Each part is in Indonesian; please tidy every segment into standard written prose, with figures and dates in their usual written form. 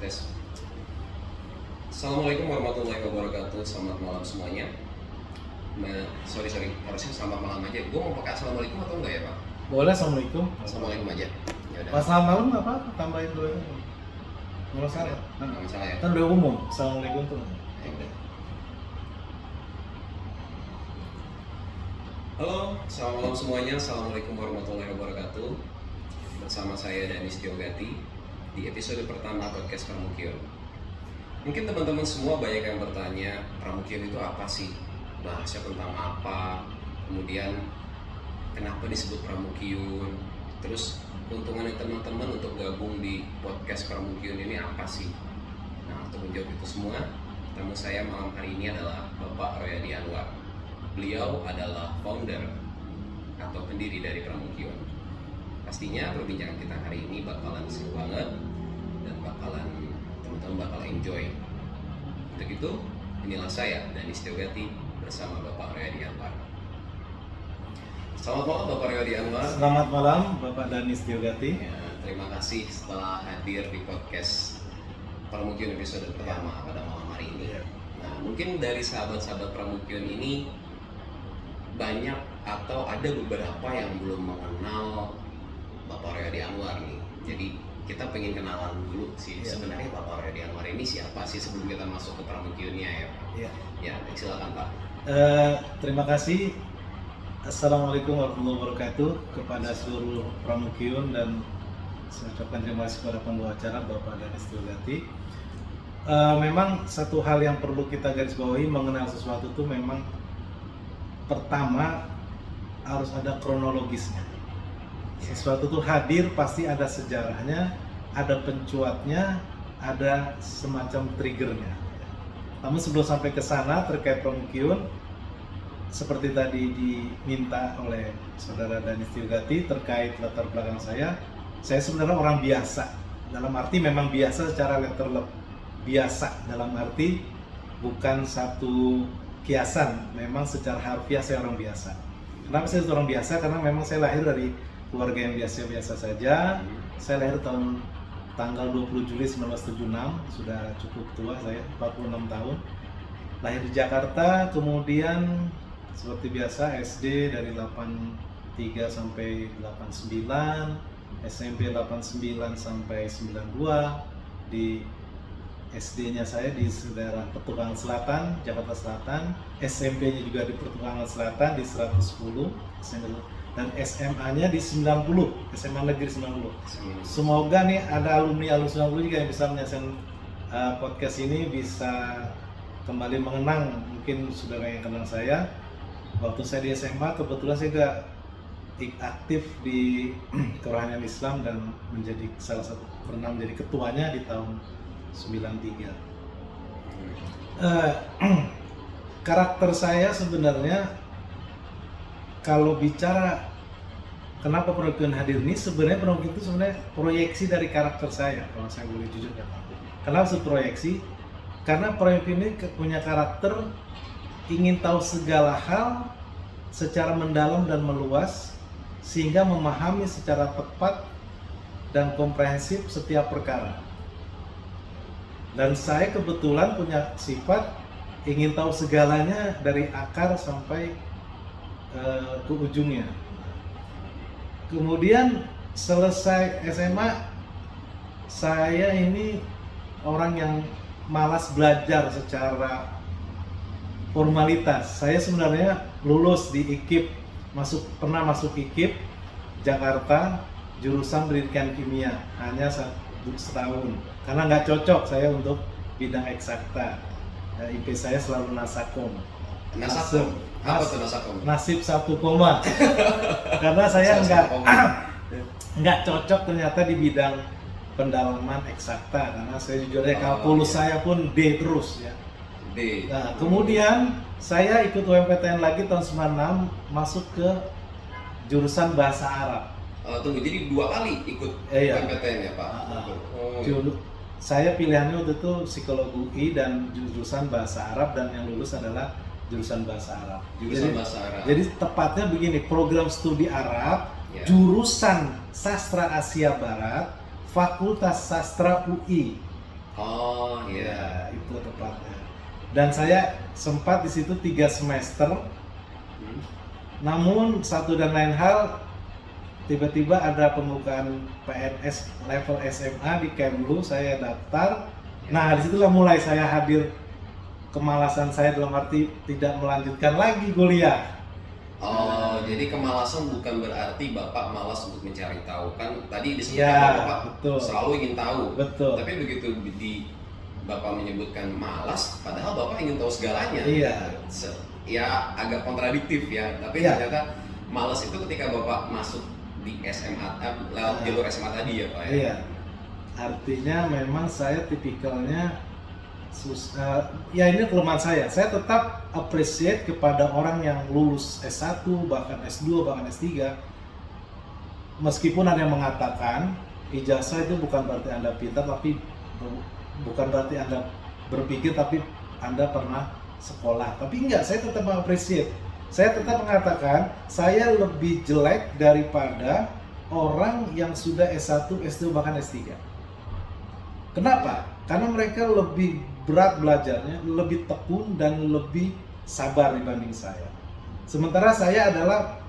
tes. Assalamualaikum warahmatullahi wabarakatuh. Selamat malam semuanya. Sorry, harusnya selamat malam aja. Gue mau pakai assalamualaikum atau enggak ya Pak? Boleh, assalamualaikum. Assalamualaikum aja. Ya udah. Pas selamat malam nggak apa? Tambahin dulu aja. Nggak masalah. Nggak masalah ya. Kan udah umum. Assalamualaikum tuh. Ya udah. Halo, selamat malam semuanya. Assalamualaikum warahmatullahi wabarakatuh. Bersama saya Danis Tiogati di episode pertama podcast Pramukion. Mungkin teman-teman semua banyak yang bertanya, Pramukion itu apa sih? Bahasnya tentang apa? Kemudian kenapa disebut Pramukion? Terus keuntungannya teman-teman untuk gabung di podcast Pramukion ini apa sih? Nah, untuk menjawab itu semua, tamu saya malam hari ini adalah Bapak Royadi Anwar. Beliau adalah founder atau pendiri dari Pramukion. Pastinya perbincangan kita hari ini bakalan seru banget dan teman-teman bakal enjoy. Untuk itu, inilah saya Danis Tiogati bersama Bapak Royadi Anwar. Selamat malam Bapak Royadi Anwar. Selamat malam Bapak Danis Tiogati. Ya, terima kasih setelah hadir di podcast Pramukion episode pertama pada malam hari ini. Nah, mungkin dari sahabat-sahabat Pramukion ini banyak atau ada beberapa yang belum mengenal Bapak Royadi Anwar nih. Jadi kita pengen kenalan dulu sih. Sebenarnya Bapak Royadi Anwar ini siapa sih sebelum kita masuk ke Pramukionnya ya Pak? Ya, silakan Pak. Terima kasih. Assalamualaikum warahmatullahi wabarakatuh kepada seluruh Pramukion dan saya ucapkan terima kasih kepada pembawa acara Bapak Danis Tiogati. Memang satu hal yang perlu kita garis bawahi mengenal sesuatu itu memang pertama harus ada kronologisnya. Sesuatu itu hadir pasti ada sejarahnya, ada pencuatnya, ada semacam triggernya. Namun sebelum sampai ke sana terkait Pramukion, seperti tadi diminta oleh saudara Danis Tiogati terkait latar belakang saya sebenarnya orang biasa. Dalam arti memang biasa secara letterlek, biasa dalam arti bukan satu kiasan, memang secara harfiah saya orang biasa. Kenapa saya orang biasa? Karena memang saya lahir dari keluarga yang biasa-biasa saja. Saya lahir tanggal 20 Juli 1976, sudah cukup tua saya, 46 tahun. Lahir di Jakarta, kemudian seperti biasa SD dari 83 sampai 89, SMP 89 sampai 92, di SD-nya saya di daerah Petukangan Selatan, Jakarta Selatan, SMP-nya juga di Petukangan Selatan di 110, dan SMA-nya di 90, SMA Negeri 90. Semoga nih ada alumni 90 juga yang bisa menyaksikan podcast ini bisa kembali mengenang, mungkin sudah yang kenal saya. Waktu saya di SMA kebetulan saya juga aktif di Kerohanian Islam dan menjadi pernah menjadi ketuanya di tahun 93. Karakter saya sebenarnya kalau bicara kenapa Pramukion hadir ini, sebenarnya Pramukion itu sebenarnya proyeksi dari karakter saya kalau saya boleh jujur kata. Kenapa proyeksi? Karena Pramukion ini punya karakter ingin tahu segala hal secara mendalam dan meluas sehingga memahami secara tepat dan komprehensif setiap perkara. Dan saya kebetulan punya sifat ingin tahu segalanya dari akar sampai ke ujungnya. Kemudian selesai SMA, saya ini orang yang malas belajar secara formalitas. Saya sebenarnya lulus di IKIP, pernah masuk IKIP Jakarta, jurusan pendidikan kimia, hanya setahun karena nggak cocok saya untuk bidang eksakta. IP saya selalu nasakom. Apa tuh nasakom? Nasib 1 koma. Karena saya nggak cocok ternyata di bidang pendalaman eksakta, karena saya jujurnya kalkulus saya pun D terus ya. D. Nah, kemudian saya ikut UMPTN lagi tahun 96, masuk ke jurusan bahasa Arab. Tunggu, jadi 2 kali ikut UMPTN ya Pak? Saya pilihannya waktu itu psikologi UI dan jurusan bahasa Arab, dan yang lulus adalah jurusan bahasa Arab. Jadi tepatnya begini, program studi Arab, jurusan sastra Asia Barat, Fakultas Sastra UI. Oh Ya, iya. itu tepatnya. Dan saya sempat di situ 3 semester. Hmm. Namun satu dan lain hal, tiba-tiba ada pembukaan PNS level SMA di Kemlu, saya daftar. Nah, disitulah mulai saya hadir kemalasan saya dalam arti tidak melanjutkan lagi kuliah. Oh, jadi kemalasan bukan berarti Bapak malas untuk mencari tahu. Kan tadi disebutkan Ya, bahwa Bapak betul. selalu ingin tahu. Betul. Tapi begitu Bapak menyebutkan malas, padahal Bapak ingin tahu segalanya. Iya. Ya agak kontradiktif ya, tapi Iya. ternyata malas itu ketika Bapak masuk di SMA, lewat jalur SMA tadi ya Pak ya? Iya. Artinya memang saya tipikalnya ya ini kelemahan saya. Saya tetap appreciate kepada orang yang lulus S1, bahkan S2, bahkan S3. Meskipun ada yang mengatakan ijazah itu bukan berarti Anda pintar, tapi bukan berarti Anda berpikir, tapi Anda pernah sekolah. Tapi enggak, saya tetap appreciate. Saya tetap mengatakan saya lebih jelek daripada orang yang sudah S1, S2, bahkan S3. Kenapa? Karena mereka lebih berat belajarnya, lebih tekun dan lebih sabar dibanding saya. Sementara saya adalah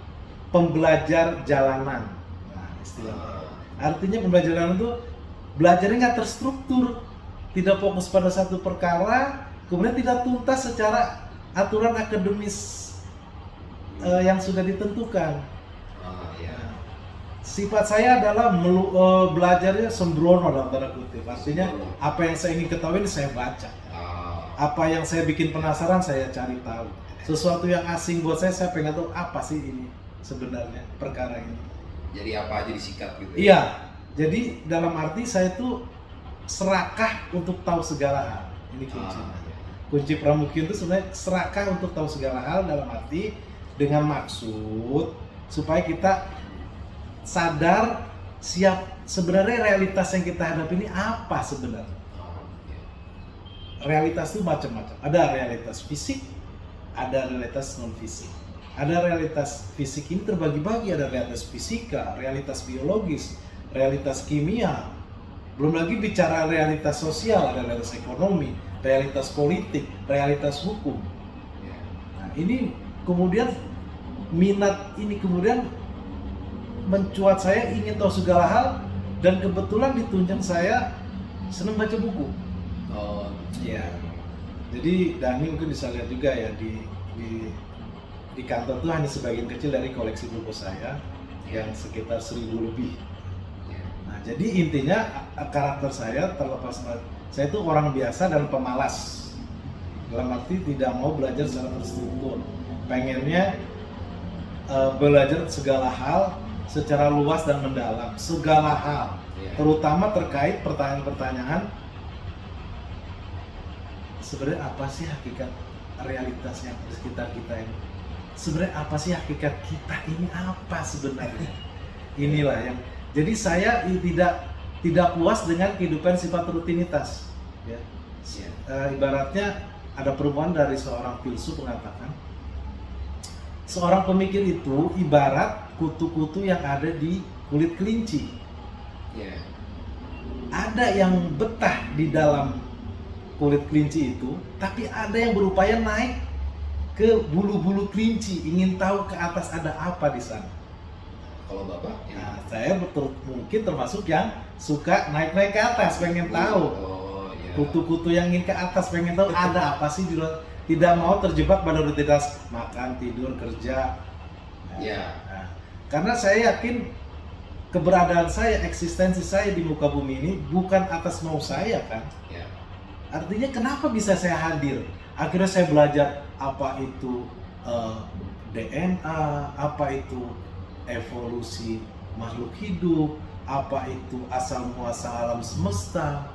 pembelajar jalanan. Nah, istilahnya. Artinya pembelajar jalanan itu belajarnya nggak terstruktur, tidak fokus pada satu perkara, kemudian tidak tuntas secara aturan akademis yang sudah ditentukan. Sifat saya adalah belajarnya sembrono dalam tanda kutip. Artinya apa yang saya ingin ketahui ini saya baca. Apa yang saya bikin penasaran saya cari tahu. Sesuatu yang asing buat saya pengen tahu apa sih ini sebenarnya perkara ini. Jadi apa aja disikat gitu? Iya. Jadi dalam arti saya tuh serakah untuk tahu segala hal. Ini kuncinya. Kunci Pramukion itu sebenarnya serakah untuk tahu segala hal dalam arti dengan maksud supaya kita sadar, siap sebenarnya realitas yang kita hadapi ini apa sebenarnya. Realitas itu macam-macam. Ada realitas fisik, ada realitas non fisik. Ada realitas fisik ini terbagi-bagi, ada realitas fisika, realitas biologis, realitas kimia. Belum lagi bicara realitas sosial, ada realitas ekonomi, realitas politik, realitas hukum. Nah, ini kemudian minat ini kemudian mencuat saya ingin tahu segala hal, dan kebetulan ditunjang saya senang baca buku. Oh iya. Jadi Dani mungkin bisa lihat juga ya di kantor tuh hanya sebagian kecil dari koleksi buku saya yang sekitar 1000 lebih. Nah, jadi intinya karakter saya terlepas saya itu orang biasa dan pemalas. Dalam arti tidak mau belajar secara terstruktur. Pengennya belajar segala hal secara luas dan mendalam, segala hal, terutama terkait pertanyaan-pertanyaan sebenarnya apa sih hakikat realitas yang di sekitar kita ini, sebenarnya apa sih hakikat kita ini apa sebenarnya. Inilah yang jadi saya tidak puas dengan kehidupan sifat rutinitas ya. Ibaratnya ada perumpamaan dari seorang filsuf mengatakan seorang pemikir itu ibarat kutu-kutu yang ada di kulit kelinci. Ada yang betah di dalam kulit kelinci itu, tapi ada yang berupaya naik ke bulu-bulu kelinci, ingin tahu ke atas ada apa di sana. Kalau Bapak? Nah, saya mungkin termasuk yang suka naik-naik ke atas, pengen tahu. Kutu-kutu yang ingin ke atas, pengen tahu ada apa sih di luar. Tidak mau terjebak pada rutinitas makan, tidur, kerja. Karena saya yakin keberadaan saya, eksistensi saya di muka bumi ini bukan atas mau saya kan. Artinya kenapa bisa saya hadir? Akhirnya saya belajar apa itu DNA, apa itu evolusi makhluk hidup, apa itu asal muasal alam semesta,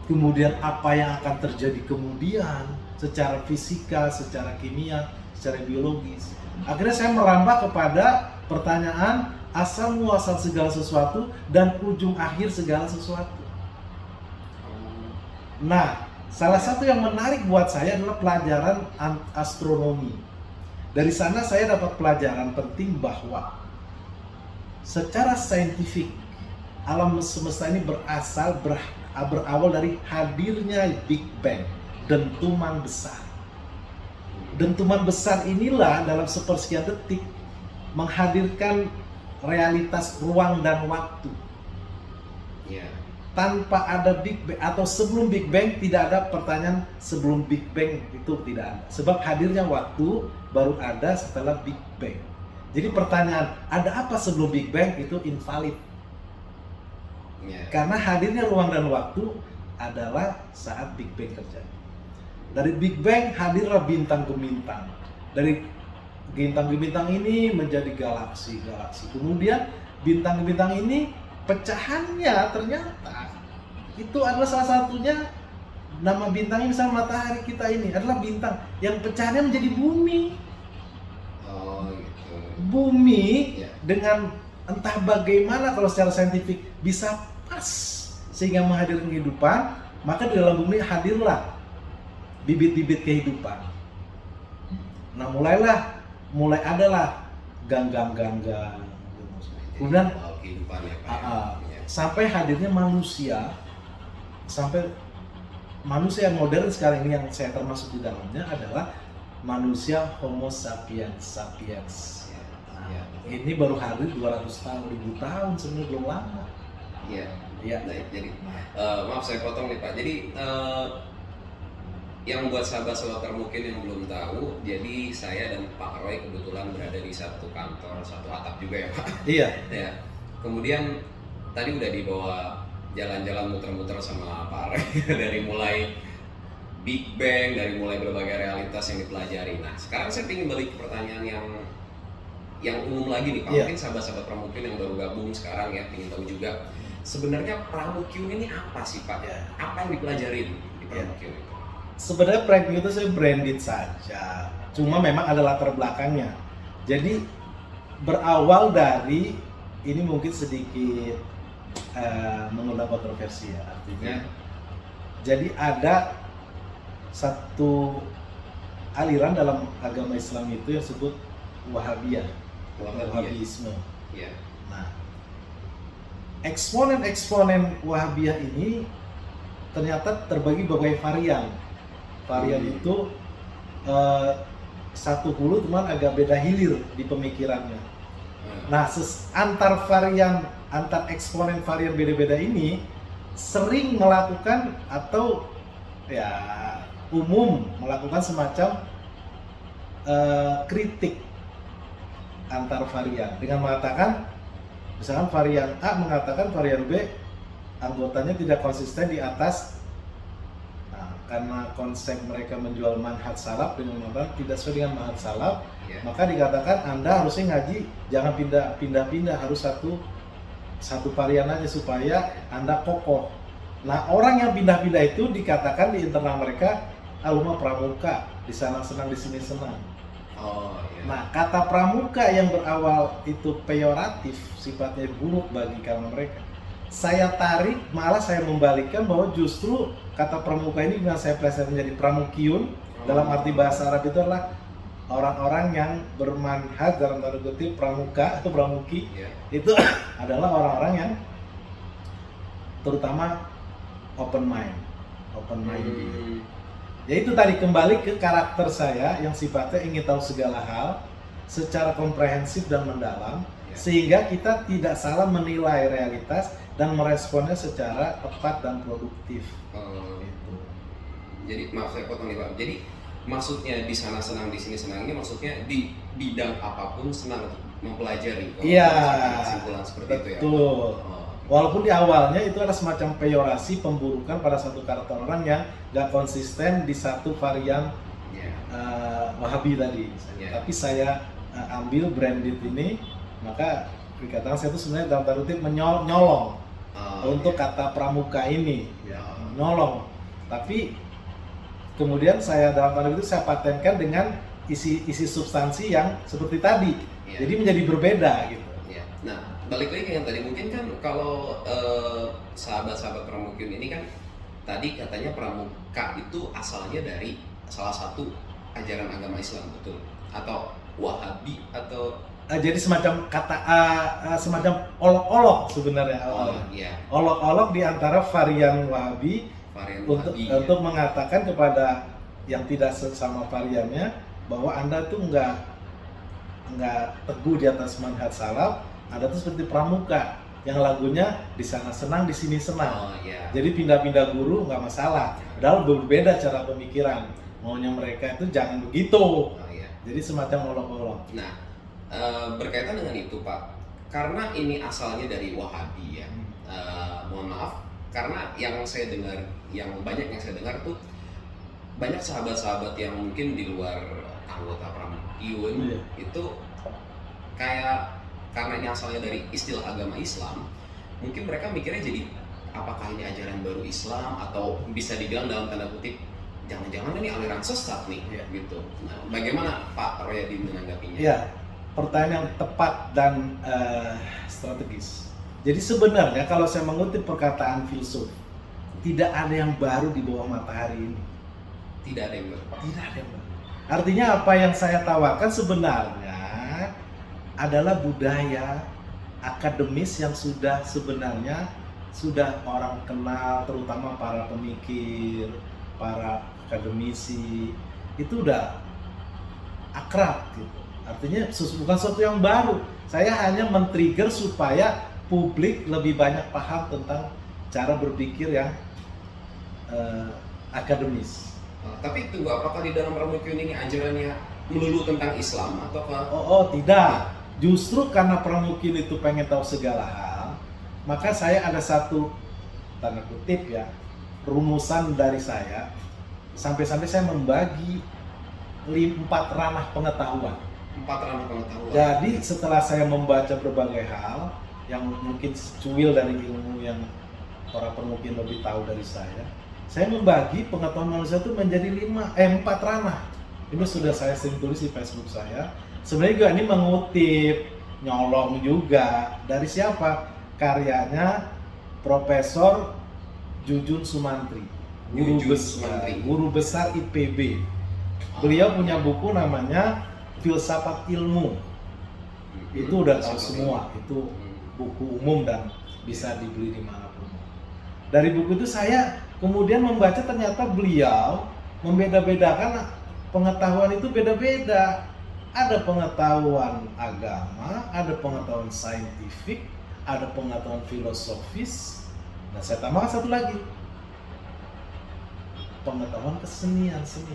kemudian apa yang akan terjadi kemudian secara fisika, secara kimia, secara biologis. Akhirnya saya merambah kepada pertanyaan asal muasal segala sesuatu dan ujung akhir segala sesuatu. Nah, salah satu yang menarik buat saya adalah pelajaran astronomi. Dari sana saya dapat pelajaran penting bahwa secara saintifik alam semesta ini berawal dari hadirnya Big Bang, dentuman besar. Dentuman besar inilah dalam sepersekian detik menghadirkan realitas ruang dan waktu. Ya. Tanpa ada Big Bang atau sebelum Big Bang tidak ada pertanyaan sebelum Big Bang, itu tidak ada. Sebab hadirnya waktu baru ada setelah Big Bang. Jadi pertanyaan ada apa sebelum Big Bang itu invalid. Ya. Karena hadirnya ruang dan waktu adalah saat Big Bang terjadi. Dari Big Bang hadirlah bintang gemintang. Dari bintang gemintang ini menjadi galaksi-galaksi. Kemudian bintang gemintang ini pecahannya ternyata itu adalah salah satunya, nama bintangnya misalnya matahari kita ini adalah bintang yang pecahannya menjadi bumi. Oh gitu. Bumi Ya. dengan entah bagaimana kalau secara saintifik bisa pas sehingga menghadirkan kehidupan, maka di dalam bumi hadirlah bibit-bibit kehidupan. Nah mulai adalah ganggang-ganggang. Kemudian kehidupan ya Pak. Ya. sampai hadirnya manusia, sampai manusia yang modern sekarang ini yang saya termasuk di dalamnya adalah manusia Homo sapiens sapiens. Nah, Ya. ini baru hadir 200 tahun, 1000 tahun sebenarnya belum lama. Iya. Ya. Nah, jadi maaf saya potong nih Pak. Jadi yang buat sahabat-sahabat mungkin yang belum tahu, jadi saya dan Pak Roy kebetulan berada di satu kantor, satu atap juga ya Pak. Iya. Ya. Kemudian tadi udah dibawa jalan-jalan muter-muter sama Pak Roy dari mulai Big Bang, dari mulai berbagai realitas yang dipelajari. Nah, sekarang saya ingin balik ke pertanyaan yang umum lagi nih Pak. Iya. Mungkin sahabat-sahabat pramukion yang baru gabung sekarang ya ingin tahu juga. Sebenarnya pramukion ini apa sih Pak? Ya. Apa yang dipelajarin di Ya. pramukion itu? Sebenarnya prank itu saya branded saja, cuma memang ada latar belakangnya. Jadi berawal dari ini mungkin sedikit mengundang kontroversi ya, artinya. Jadi ada satu aliran dalam agama Islam itu yang disebut Wahabiyah, Wahabisme. Ya. Nah, eksponen-eksponen Wahabiyah ini ternyata terbagi berbagai varian. Varian itu satu hulu cuman agak beda hilir di pemikirannya. Nah, antar varian, antar eksponen varian beda-beda ini sering melakukan atau ya umum melakukan semacam kritik antar varian dengan mengatakan, misalkan varian A mengatakan varian B anggotanya tidak konsisten di atas. Karena konsep mereka menjual manhaj salaf dengan mengatakan tidak sesuai dengan manhaj salaf, maka dikatakan Anda harusnya ngaji jangan pindah-pindah, harus satu varian aja supaya Anda kokoh. Nah, orang yang pindah-pindah itu dikatakan di internal mereka alumni pramuka, di sana senang, di sini senang. Oh, iya. Nah, kata pramuka yang berawal itu peyoratif, sifatnya buruk bagi kalangan mereka, saya tarik, malah saya membalikkan bahwa justru kata pramuka ini dengan saya pleset menjadi pramukiun. Dalam arti bahasa Arab itu adalah orang-orang yang bermanhaj dalam tanda kutip pramuka atau pramuki. Itu adalah orang-orang yang terutama open minded. Ya itu tadi kembali ke karakter saya yang sifatnya ingin tahu segala hal secara komprehensif dan mendalam, sehingga kita tidak salah menilai realitas dan meresponnya secara tepat dan produktif. Gitu. Jadi maaf saya potong nih Pak. Jadi maksudnya di sana senang, di sini senang ini maksudnya di bidang apapun senang untuk mempelajari. Iya. Kesimpulan seperti itu ya. Betul. Walaupun di awalnya itu ada semacam peyorasi, pemburukan pada satu karakter orang yang gak konsisten di satu varian Wahabi tadi. Tapi saya ambil branded ini, maka dikatakan saya itu sebenarnya dalam tanda kutip nyolong untuk kata pramuka ini, nyolong. Tapi kemudian saya dalam tanda kutip saya patenkan dengan isi substansi yang seperti tadi, jadi menjadi berbeda gitu. Nah, balik lagi ke yang tadi, mungkin kan kalau sahabat-sahabat pramukion ini kan tadi katanya pramuka itu asalnya dari salah satu ajaran agama Islam, betul? Atau Wahabi atau jadi semacam kata semacam olok-olok sebenarnya. Oh iya, Olok-olok di antara varian Wahabi varian untuk Wahabi, ya. untuk mengatakan kepada yang tidak sesama variannya bahwa Anda tuh nggak teguh di atas manhaj salaf, Anda tuh seperti pramuka yang lagunya di sana senang, di sini senang. Oh iya. Jadi pindah-pindah guru nggak masalah. Padahal berbeda cara pemikiran. Maunya mereka itu jangan begitu. Oh iya. Jadi semacam olok-olok. Nah, berkaitan dengan itu Pak, karena ini asalnya dari Wahabi ya. Mohon maaf, karena yang saya dengar, banyak yang saya dengar tuh banyak sahabat-sahabat yang mungkin di luar anggota Pramukyun itu kayak karena ini asalnya dari istilah agama Islam, mungkin mereka mikirnya jadi apakah ini ajaran baru Islam atau bisa dibilang dalam tanda kutip jangan-jangan ini aliran sesat nih, gitu. Nah, bagaimana Pak Royadin menanggapinya? Ya, pertanyaan yang tepat dan strategis. Jadi sebenarnya kalau saya mengutip perkataan filsuf, tidak ada yang baru di bawah matahari ini. Tidak ada yang baru. Tidak ada yang baru. Artinya apa yang saya tawarkan sebenarnya adalah budaya akademis yang sebenarnya sudah orang kenal, terutama para pemikir, para akademisi, itu udah akrab gitu. Artinya bukan sesuatu yang baru. Saya hanya men-trigger supaya publik lebih banyak paham tentang cara berpikir yang akademis. Tapi tunggu, apakah di dalam Pramukyun ini ajarannya melulu tentang Islam ataukah? Oh tidak. Justru karena Pramukyun itu pengen tahu segala hal, maka saya ada satu tanda kutip ya rumusan dari saya. Sampai-sampai saya membagi 4 ranah pengetahuan. 4 ranah pengetahuan. Jadi setelah saya membaca berbagai hal yang mungkin cuil dari ilmu yang para pemikir lebih tahu dari saya membagi pengetahuan manusia itu menjadi 4 ranah. Ini sudah saya sering tulis di Facebook saya. Sebenarnya juga ini mengutip, nyolong juga dari siapa? Karyanya Profesor Jujun Sumantri, guru besar IPB. Beliau punya buku namanya Filsafat Ilmu. Itu udah tahu semua, itu buku umum dan bisa dibeli dimanapun. Dari buku itu saya kemudian membaca ternyata beliau membeda-bedakan pengetahuan itu beda-beda. Ada pengetahuan agama, ada pengetahuan saintifik, ada pengetahuan filosofis, dan saya tambahkan satu lagi, pengetahuan kesenian, seni.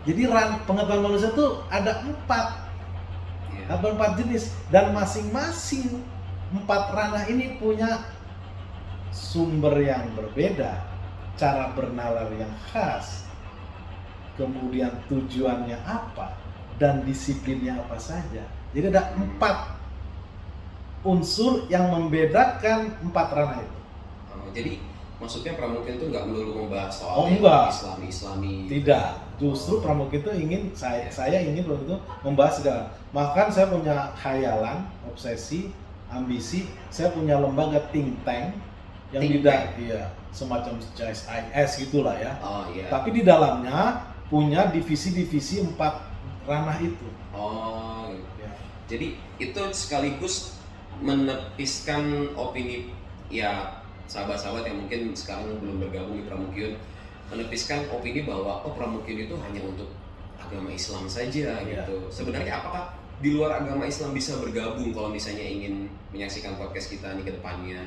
Jadi pengetahuan manusia itu ada 4 jenis, dan masing-masing 4 ranah ini punya sumber yang berbeda, cara bernalar yang khas, kemudian tujuannya apa, dan disiplinnya apa saja. Jadi ada 4 unsur yang membedakan 4 ranah itu. Jadi maksudnya Pramukyun itu nggak melulu membahas soal Islami. Tidak, justru Pramukyun itu ingin saya ingin waktu itu membahas segala. Bahkan saya punya khayalan, obsesi, ambisi. Saya punya lembaga think tank yang semacam CSIS gitulah ya. Tapi di dalamnya punya divisi-divisi 4 ranah itu. Jadi itu sekaligus menepiskan opini ya sahabat-sahabat yang mungkin sekarang belum bergabung di Pramukyun, menepiskan opini bahwa Pramukyun itu hanya untuk agama Islam saja gitu. Sebenarnya apakah di luar agama Islam bisa bergabung kalau misalnya ingin menyaksikan podcast kita nih ke depannya?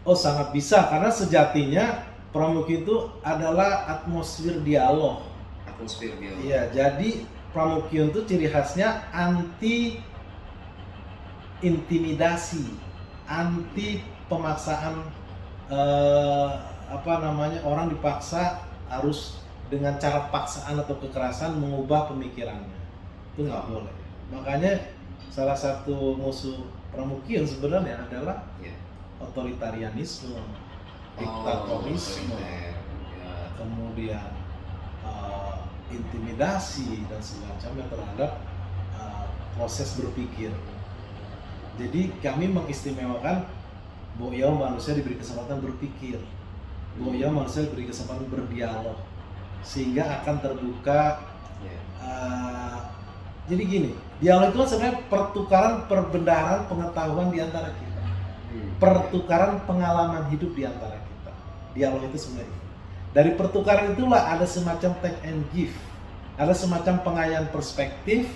Sangat bisa, karena sejatinya Pramukyun itu adalah atmosfer dialog. Iya, jadi Pramukyun itu ciri khasnya anti intimidasi, anti pemaksaan, orang dipaksa harus dengan cara paksaan atau kekerasan mengubah pemikirannya. Itu nggak boleh. Makanya salah satu musuh Pramukyun sebenarnya adalah otoritarianisme, diktatorisme, kemudian intimidasi dan semacamnya terhadap proses berpikir. Jadi kami mengistimewakan bahwa manusia diberi kesempatan berpikir, bahwa manusia diberi kesempatan berdialog, sehingga akan terbuka Jadi gini, dialog itu kan sebenarnya pertukaran perbendaharaan pengetahuan di antara kita. Pertukaran pengalaman hidup di antara kita. Dialog itu sebenarnya itu. Dari pertukaran itulah ada semacam take and give. Ada semacam pengayaan perspektif,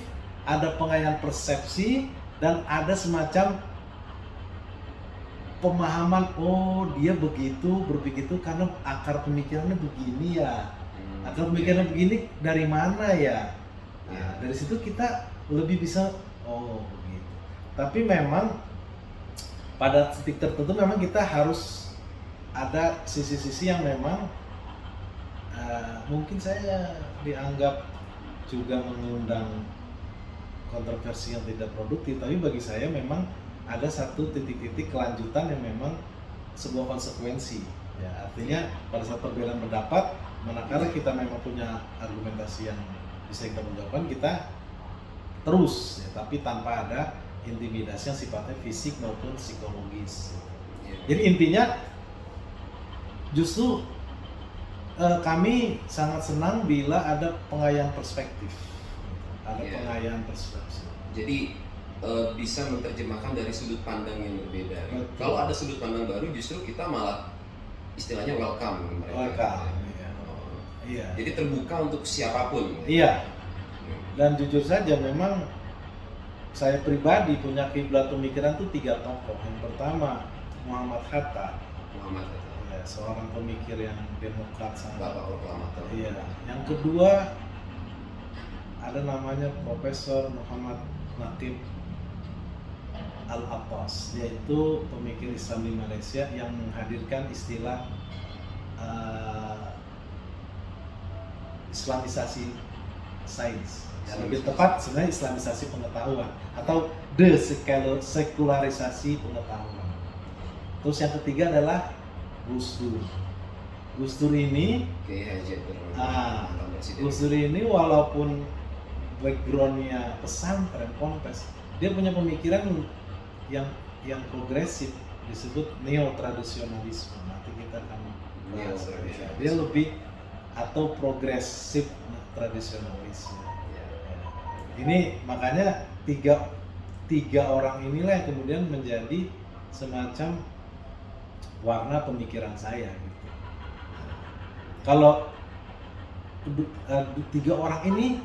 ada pengayaan persepsi, dan ada semacam pemahaman, oh dia begitu berpikir itu karena akar pemikirannya begini ya. Akar pemikirannya begini dari mana ya? Nah, dari situ kita lebih bisa, oh begitu. Tapi memang pada titik tertentu memang kita harus ada sisi-sisi yang memang mungkin saya dianggap juga mengundang kontroversi yang tidak produktif, tapi bagi saya memang ada satu titik-titik kelanjutan yang memang sebuah konsekuensi. Ya, artinya pada saat perbedaan pendapat, manakala kita memang punya argumentasi yang bisa kita menjawabkan, kita terus, ya, tapi tanpa ada intimidasi yang sifatnya fisik maupun psikologis. Jadi intinya justru kami sangat senang bila ada pengayaan perspektif, ada pengayaan persepsi. Jadi bisa menerjemahkan dari sudut pandang yang berbeda. Kalau ada sudut pandang baru, justru kita malah istilahnya welcome mereka. Welcome. Iya. Jadi terbuka untuk siapapun. Iya. Dan jujur saja memang saya pribadi punya kiblat pemikiran tuh 3 tokoh. Yang pertama Muhammad Hatta. Ya, seorang pemikir yang demokrat sangat. Bapak proklamator. Iya. Yang kedua ada namanya Profesor Muhammad Naqib Al-Attas, yaitu pemikir Islam di Malaysia yang menghadirkan istilah Islamisasi sains. Yang lebih tepat sebenarnya Islamisasi pengetahuan atau desekularisasi pengetahuan. Terus yang ketiga adalah Gus Dur. Gus Dur ini, Gus Dur ini walaupun backgroundnya pesantren ponpes, dia punya pemikiran yang progresif, disebut neo-tradisionalisme. Nanti kita akan bahas. Dia lebih atau progresif tradisionalisme. Ini makanya tiga orang inilah yang kemudian menjadi semacam warna pemikiran saya gitu. Kalau 3 orang ini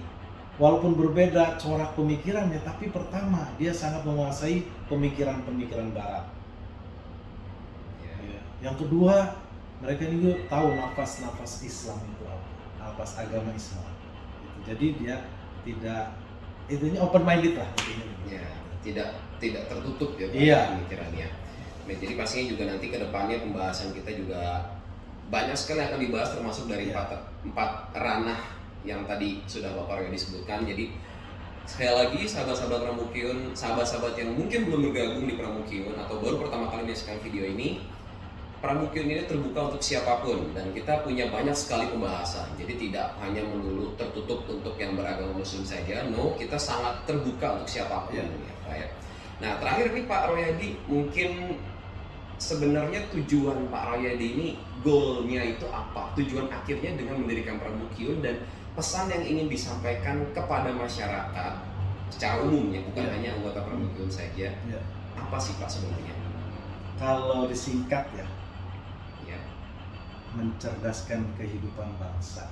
walaupun berbeda corak pemikirannya, tapi pertama dia sangat menguasai pemikiran-pemikiran Barat. Yang kedua, mereka juga tahu nafas-nafas Islam itu apa, nafas agama Islam. Jadi dia tidak, intinya open minded lah. Ya, tidak tertutup ya pemikirannya. Nah, jadi pastinya juga nanti ke depannya pembahasan kita juga banyak sekali akan dibahas, termasuk dari empat ranah yang tadi sudah Bapak Royadi disebutkan. Jadi sekali lagi sahabat-sahabat Pramukyun, sahabat-sahabat yang mungkin belum bergabung di Pramukyun atau baru pertama kali menyaksikan video ini, Pramukyun ini terbuka untuk siapapun dan kita punya banyak sekali pembahasan. Jadi tidak hanya melulu tertutup untuk yang beragama Muslim saja. No, kita sangat terbuka untuk siapapun. Ya, Pak ya. Nah, terakhir nih Pak Royadi, mungkin sebenarnya tujuan Pak Royadi ini, goalnya itu apa? Tujuan akhirnya dengan mendirikan Pramukyun dan pesan yang ingin disampaikan kepada masyarakat secara umumnya, bukan hanya anggota Pramukyun saja. Apa sih Pak sebenarnya? Kalau disingkat ya, mencerdaskan kehidupan bangsa.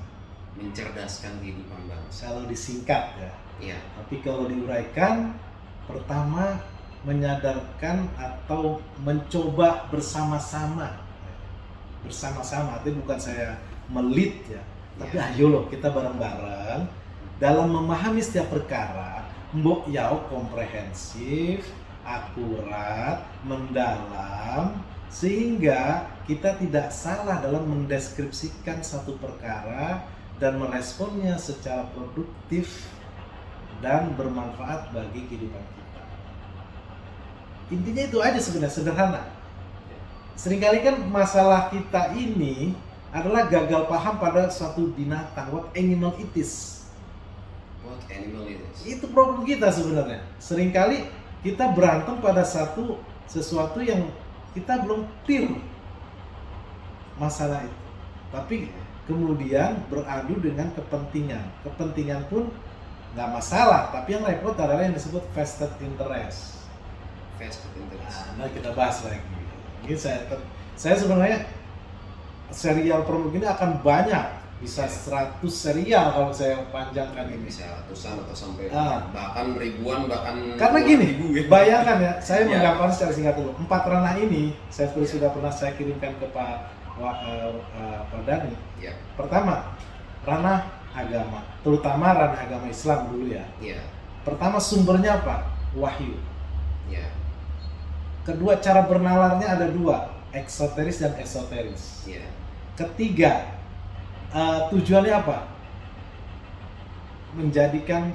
Mencerdaskan kehidupan bangsa. Kalau disingkat ya. Tapi kalau diuraikan, pertama menyadarkan atau mencoba bersama-sama. Bersama-sama, itu bukan saya melit ya. Tapi ayo loh kita bareng-bareng dalam memahami setiap perkara, mbok yau komprehensif, akurat, mendalam, sehingga kita tidak salah dalam mendeskripsikan satu perkara dan meresponnya secara produktif dan bermanfaat bagi kehidupan kita. Intinya itu aja sebenarnya, sederhana. Seringkali kan masalah kita ini adalah gagal paham pada suatu binatang, what animal it is. What animal it is? Itu problem kita sebenarnya. Seringkali kita berantem pada sesuatu yang kita belum clear masalah itu, tapi kemudian beradu dengan kepentingan. Kepentingan pun nggak masalah, tapi yang repot adalah yang disebut vested interest. Vested interest. Nah, kita bahas lagi. Ini saya sebenarnya serial Permukio ini akan banyak, bisa 100 serial kalau saya panjangkan ini. Bisa ratusan atau sampai Ah. bahkan ribuan, bahkan Karena puluhan gini, ribu ya. bayangkan ya, saya Ya. menggambarkan secara singkat dulu. 4 ranah ini sudah pernah saya kirimkan ke Pak Dhani. Ya, Pertama, ranah agama, terutama ranah agama Islam dulu ya. ya, Pertama, sumbernya apa? Wahyu. ya, Kedua, cara bernalarnya ada 2, eksoteris dan esoteris. ya, Ketiga, tujuannya apa? Menjadikan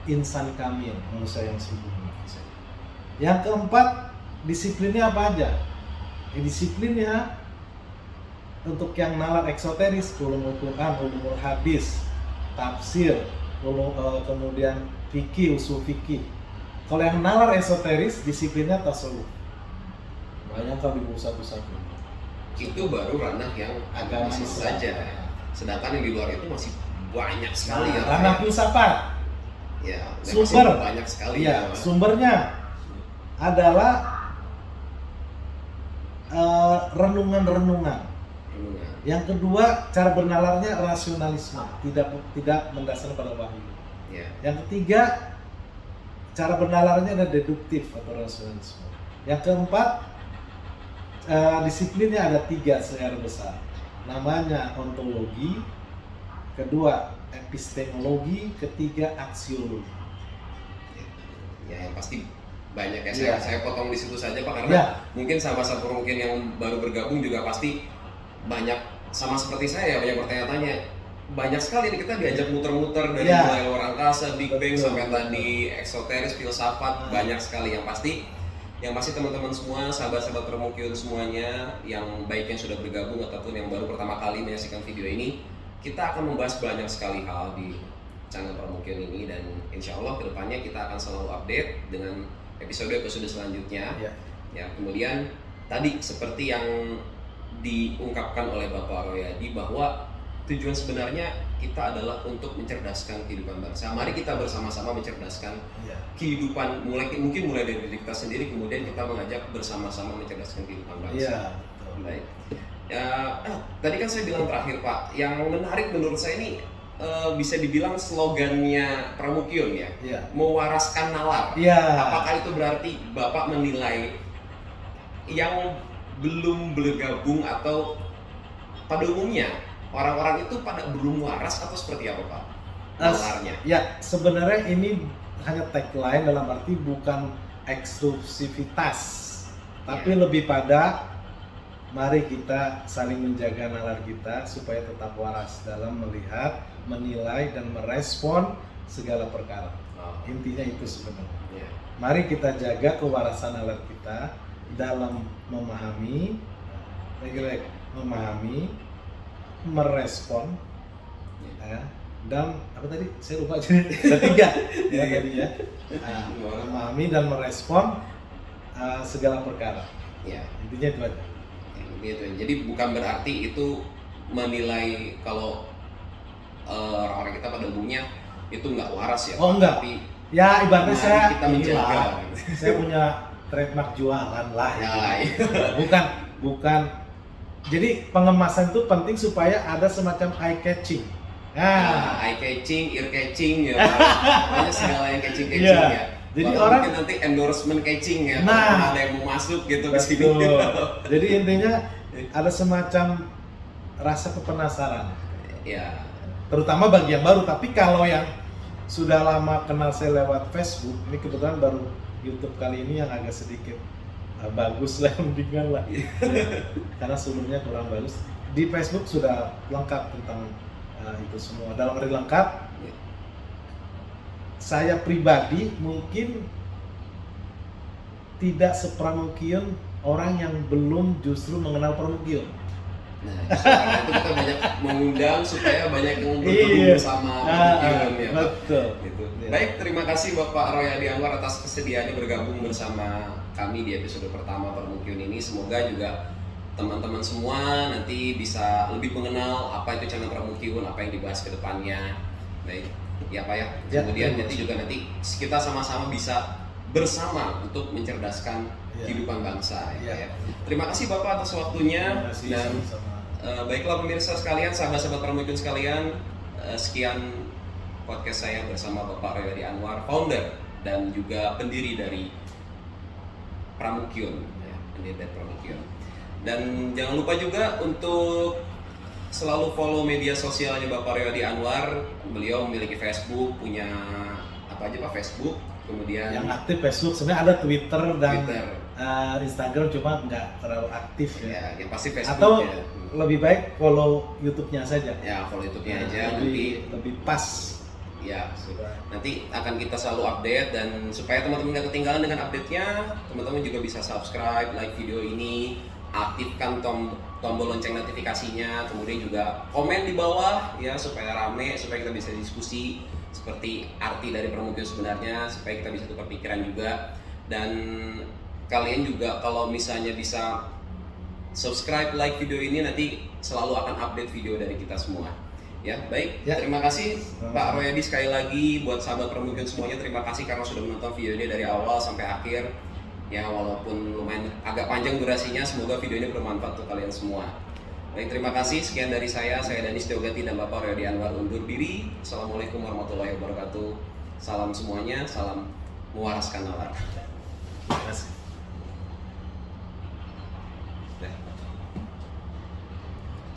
insan kamil, manusia yang sempurna. Yang keempat, disiplinnya apa aja? Disiplinnya untuk yang nalar eksoteris, ulumul Quran, ulumul hadis, tafsir, kemudian fikih, usul fikih. Kalau yang nalar esoteris, disiplinnya tasawuf. Bayangkan di satu-satu. itu baru ranah yang agama Agama Islam. saja. Sedangkan yang di luar itu masih banyak sekali ya. Ranah Pak, filsafat. ya, dan Sumber. masih banyak sekali Iya, ya. Pak. sumbernya adalah renungan-renungan. Renungan. Yang kedua, cara bernalarnya rasionalisme, tidak mendasar pada wahyu. Ya, Yang ketiga, cara bernalarnya ada deduktif atau rasionalisme. Yang keempat, disiplinnya ada 3 secara besar. Namanya ontologi, kedua epistemologi, ketiga aksiologi. ya yang pasti banyak ya. Iya. Saya potong di situ saja Pak, karena Ya, mungkin sahabat-sahabat mungkin yang baru bergabung juga pasti banyak sama seperti saya, banyak bertanya-tanya. Banyak sekali nih kita diajak muter-muter dari Ya. mulai luar angkasa, Big Bang Betul. sampai tadi eksoteris, filsafat, banyak sekali. Yang pasti teman-teman semua, sahabat-sahabat Permukio semuanya, yang baik yang sudah bergabung ataupun yang baru pertama kali menyaksikan video ini, kita akan membahas banyak sekali hal di channel Permukio ini, dan insya Allah kedepannya kita akan selalu update dengan episode-episode selanjutnya. Ya. Ya, kemudian tadi seperti yang diungkapkan oleh Bapak Royadi bahwa tujuan sebenarnya kita adalah untuk mencerdaskan kehidupan bangsa. Mari kita bersama-sama mencerdaskan ya. kehidupan, mungkin mulai dari diri kita sendiri, kemudian kita mengajak bersama-sama mencerdaskan kehidupan bangsa. Iya, betul. Baik. Ya, tadi kan saya bilang terakhir Pak, yang menarik menurut saya ini bisa dibilang slogannya Permukio ya, Iya. mewaraskan nalar. Iya. Apakah itu berarti Bapak menilai yang belum bergabung atau pada umumnya orang-orang itu pada belum waras atau seperti apa Pak nalarnya? Ya, sebenarnya ini hanya tagline, dalam arti bukan eksklusivitas, tapi lebih pada mari kita saling menjaga nalar kita supaya tetap waras dalam melihat, menilai, dan merespon segala perkara. Oh, Intinya itu sebenarnya. ya. Mari kita jaga kewarasan nalar kita dalam memahami, merespon, ya, dan apa tadi? Saya lupa jadi ketiga ya tadi ya. Memahami dan merespon segala perkara. Ya. Intinya itu aja. Gitu. Jadi bukan berarti itu menilai kalau orang-orang kita pada umumnya itu nggak waras ya. Oh, Pak. enggak. Tapi Ya ibaratnya mari saya kita menjaga. inilah, saya punya trademark jualan lah. Ya, gitu. Bukan. Jadi pengemasan itu penting supaya ada semacam eye catching. Nah, eye catching, ear catching ya. Banyak segala yang catching Iya. ya. Jadi Bahkan orang- mungkin nanti endorsement catching ya. Nah. Kalau ada yang mau masuk gitu ke sini. Betul. Jadi intinya ada semacam rasa kepenasaran. Ya. Terutama bagi yang baru, tapi kalau yang sudah lama kenal saya lewat Facebook, ini kebetulan baru YouTube kali ini yang agak sedikit bagus lah, mendingan lah. Karena sebelumnya kurang bagus. Di Facebook sudah lengkap tentang itu semua. Dalam arti lengkap, saya pribadi mungkin tidak sePermukio orang yang belum justru mengenal Permukio. Nah, justru karena itu kita banyak mengundang supaya banyak yang bergabung Iya. bersama Permukio ya. Pak. Betul. Gitu. Iya. Baik, terima kasih Bapak Royadi Anwar atas kesediaannya bergabung bersama kami di episode pertama Permukio ini. Semoga juga teman-teman semua nanti bisa lebih mengenal apa itu channel Permukio, apa yang dibahas ke depannya. Baik, ya Pak ya. Ya, Kemudian terima nanti kasih. juga nanti kita sama-sama bisa bersama untuk mencerdaskan Ya. kehidupan bangsa ya, Ya. Pak ya. Terima kasih Bapak atas waktunya. Terima kasih Dan sama-sama. baiklah pemirsa sekalian, sahabat-sahabat Pramukyun sekalian, sekian podcast saya bersama Bapak Royadi Anwar, founder dan juga pendiri dari Pramukyun, ya, pendiri dari Pramukyun. Dan jangan lupa juga untuk selalu follow media sosialnya Bapak Royadi Anwar. Beliau memiliki Facebook, punya apa aja Pak? Facebook, kemudian Yang aktif Facebook, sebenarnya ada Twitter dan Twitter. Instagram, cuma nggak terlalu aktif ya. Ya, yang pasti Facebook Atau ya. lebih baik follow YouTube-nya saja. Ya, follow YouTube-nya aja lebih pas. ya. Nanti akan kita selalu update, dan supaya teman-teman nggak ketinggalan dengan update-nya, teman-teman juga bisa subscribe, like video ini, aktifkan tombol lonceng notifikasinya, kemudian juga komen di bawah ya supaya rame, supaya kita bisa diskusi seperti arti dari Pramukyun sebenarnya, supaya kita bisa tukar pikiran juga. Dan kalian juga kalau misalnya bisa subscribe, like video ini, nanti selalu akan update video dari kita semua. Ya, baik. Ya. Terima kasih Sama-sama. Pak Royadi, sekali lagi buat sahabat Pramukyun semuanya, terima kasih karena sudah menonton video ini dari awal sampai akhir. Ya, walaupun lumayan agak panjang durasinya, semoga video ini bermanfaat untuk kalian semua. Baik, terima kasih. Sekian dari saya Danis Teogati dan Bapak Royadi Anwar undur diri. Assalamualaikum warahmatullahi wabarakatuh. Salam semuanya, salam mewaraskan nalar. Terima kasih.